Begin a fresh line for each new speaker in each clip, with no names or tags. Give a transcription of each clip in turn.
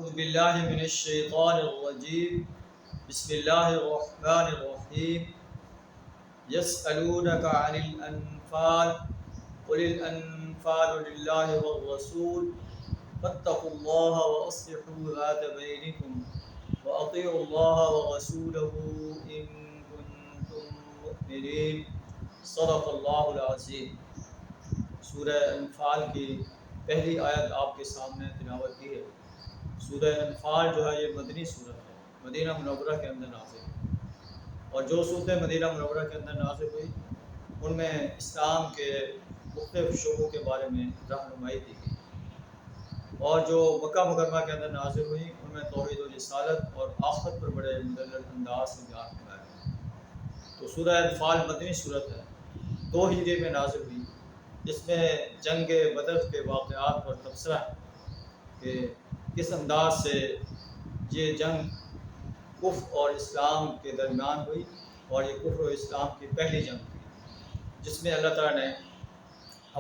أعوذ بالله من الشيطان الرجيم بسم الله الرحمن الرحيم يسألونك عن الأنفال قل الأنفال لله والرسول فاتقوا الله وأصلحوا ذات بينكم وأطيعوا الله ورسوله إن كنتم مؤمنين صدق اللہ العظیم۔ سورہ انفال کی پہلی آیت آپ کے سامنے تلاوت کی ہے۔ سورہ انفال جو ہے یہ مدنی سورت ہے، مدینہ منورہ کے اندر نازل ہے، اور جو صورتیں مدینہ منورہ کے اندر نازل ہوئی ان میں اسلام کے مختلف شعبوں کے بارے میں رہنمائی دی گئی، اور جو مکہ مکرمہ کے اندر نازل ہوئی ان میں توحید و رسالت اور آخرت پر بڑے مدلل انداز سے بیان کیا گیا۔ تو سورہ انفال مدنی صورت ہے، 2 ہجری میں نازل ہوئی۔ اس میں جنگ بدر کے واقعات پر تبصرہ ہے کہ کس انداز سے یہ جنگ کفر اور اسلام کے درمیان ہوئی، اور یہ کفر و اسلام کی پہلی جنگ تھی جس میں اللہ تعالیٰ نے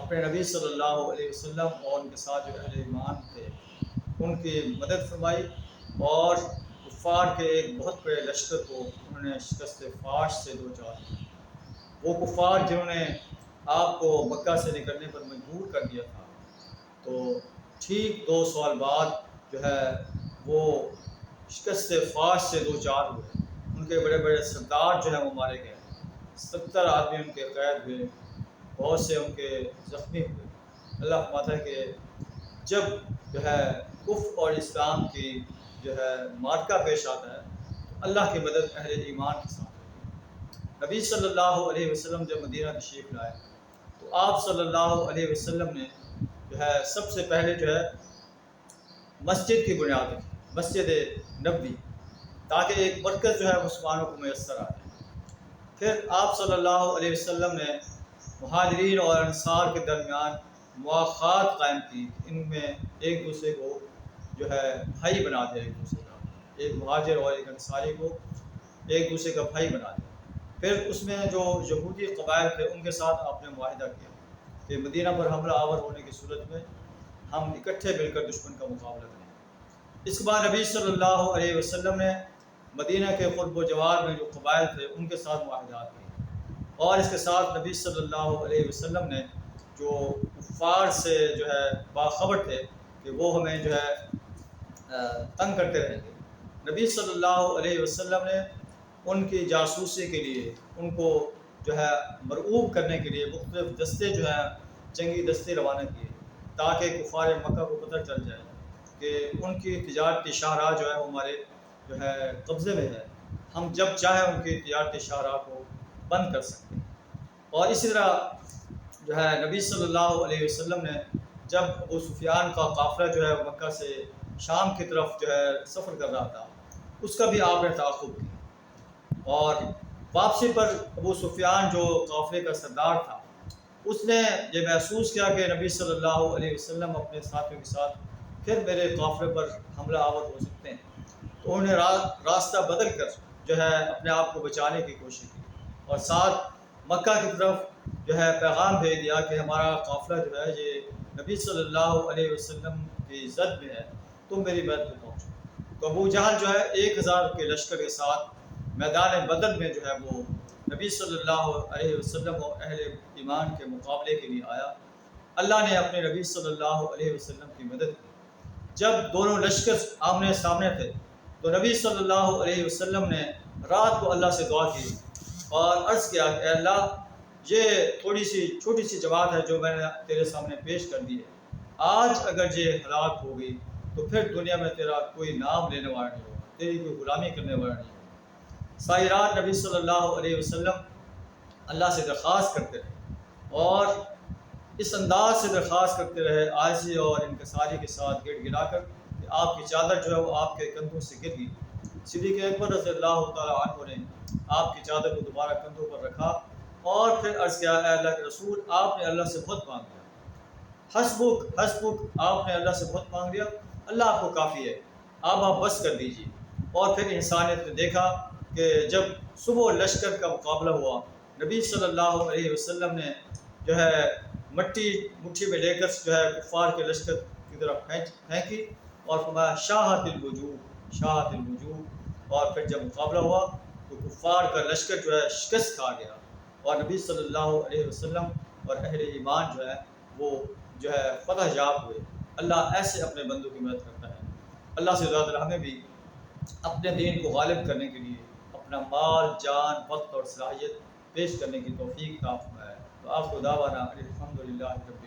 اپنے نبی صلی اللہ علیہ وسلم اور ان کے ساتھ جو اہل ایمان تھے ان کی مدد فرمائی، اور کفار کے ایک بہت بڑے لشکر کو انہوں نے شکست فاش سے دوچار کیا۔ وہ کفار جنہوں نے آپ کو مکہ سے نکلنے پر مجبور کر دیا تھا، تو ٹھیک 2 سال بعد جو ہے وہ شکست فاش سے دوچار ہوئے۔ ان کے بڑے بڑے سردار جو ہیں وہ مارے گئے، 70 آدمی ان کے قید ہوئے، بہت سے ان کے زخمی ہوئے۔ اللہ فرماتا ہے کہ جب جو ہے کفر اور اسلام کی جو ہے معرکہ پیش آتا ہے تو اللہ کی مدد اہل ایمان کے ساتھ ہوتی ہے۔ نبی صلی اللہ علیہ وسلم جب مدینہ تشریف لائے تو آپ صلی اللہ علیہ وسلم نے جو ہے سب سے پہلے جو ہے مسجد کی بنیاد رکھی، مسجد نبوی، تاکہ ایک مرکز جو ہے مسلمانوں کو میسر آ جائے۔ پھر آپ صلی اللہ علیہ وسلم نے مہاجرین اور انصار کے درمیان مواخات قائم کی، ان میں ایک دوسرے کو جو ہے بھائی بنا دیا، ایک دوسرے کا، ایک مہاجر اور ایک انصاری کو ایک دوسرے کا بھائی بنا دیا۔ پھر اس میں جو یہودی قبائل تھے ان کے ساتھ آپ نے معاہدہ کیا کہ مدینہ پر حملہ آور ہونے کی صورت میں ہم اکٹھے مل کر دشمن کا مقابلہ کریں۔ اس کے بعد نبی صلی اللہ علیہ وسلم نے مدینہ کے قرب و جوار میں جو قبائل تھے ان کے ساتھ معاہدات کیے، اور اس کے ساتھ نبی صلی اللہ علیہ وسلم نے جو کفار سے جو ہے باخبر تھے کہ وہ ہمیں جو ہے تنگ کرتے رہیں گے، نبی صلی اللہ علیہ وسلم نے ان کی جاسوسی کے لیے، ان کو جو ہے مرعوب کرنے کے لیے مختلف دستے جو ہیں جنگی دستے روانہ کیے، تاکہ کفار مکہ کو پتہ چل جائے کہ ان کی تجارتی شاہراہ جو ہے وہ ہمارے جو ہے قبضے میں ہے، ہم جب چاہیں ان کی تجارتی شاہراہ کو بند کر سکتے ہیں۔ اور اسی طرح جو ہے نبی صلی اللہ علیہ وسلم نے جب ابو سفیان کا قافلہ جو ہے مکہ سے شام کی طرف جو ہے سفر کر رہا تھا، اس کا بھی آپ نے تعاقب کیا، اور واپسی پر ابو سفیان جو قافلے کا سردار تھا اس نے یہ محسوس کیا کہ نبی صلی اللہ علیہ وسلم اپنے ساتھیوں کے ساتھ پھر میرے قافلے پر حملہ آور ہو سکتے ہیں، تو انہوں نے راستہ بدل کر جو ہے اپنے آپ کو بچانے کی کوشش کی، اور ساتھ مکہ کی طرف جو ہے پیغام بھیج دیا کہ ہمارا قافلہ جو ہے یہ نبی صلی اللہ علیہ وسلم کی زد میں ہے، تم میری مدد میں پہنچو۔ تو ابو جہل جو ہے 1000 کے لشکر کے ساتھ میدان بدر میں جو ہے وہ نبی صلی اللہ علیہ وسلم اور اہل ایمان کے مقابلے کے لیے آیا۔ اللہ نے اپنے نبی صلی اللہ علیہ وسلم کی مدد کی۔ جب دونوں لشکر آمنے سامنے تھے تو نبی صلی اللہ علیہ وسلم نے رات کو اللہ سے دعا کی اور عرض کیا کہ اے اللہ، یہ تھوڑی سی چھوٹی سی جماعت ہے جو میں نے تیرے سامنے پیش کر دی ہے، آج اگر یہ ہلاک ہو گئی تو پھر دنیا میں تیرا کوئی نام لینے والا نہیں ہوگا، تیری کوئی غلامی کرنے والا نہیں ہوگا۔ ساری رات نبی صلی اللہ علیہ وسلم اللہ سے درخواست کرتے رہے، اور اس انداز سے درخواست کرتے رہے عاجزی اور انکساری کے ساتھ گڑ گڑا کر کہ آپ کی چادر جو ہے وہ آپ کے کندھوں سے گر گئی۔ صدیق اکبر رضی اللہ تعالیٰ عنہ نے آپ کی چادر کو دوبارہ کندھوں پر رکھا اور پھر عرض کیا، اے اللہ کے رسول، آپ نے اللہ سے بہت مانگ لیا، حسبک حسبک، آپ نے اللہ سے بہت مانگ لیا، اللہ آپ کو کافی ہے، آپ بس کر دیجیے۔ اور پھر انسانیت نے دیکھا کہ جب صبح لشکر کا مقابلہ ہوا، نبی صلی اللہ علیہ وسلم نے جو ہے مٹی مٹھی میں لے کر جو ہے کفار کے لشکر کی طرف پھینکی، اور فرمایا شاہت الوجوہ. اور پھر جب مقابلہ ہوا تو کفار کا لشکر جو ہے شکست کھا گیا، اور نبی صلی اللہ علیہ وسلم اور اہل ایمان جو ہے وہ جو ہے فتح یاب ہوئے. اللہ ایسے اپنے بندوں کی مدد کرتا ہے. اللہ سے دعا تعالیٰ ہمیں بھی اپنے دین کو غالب کرنے کے لیے اپنا مال، جان، وقت اور صلاحیت پیش کرنے کی توفیق عطا فرمائے. تو آپ کو دعوانا الحمدللہ رب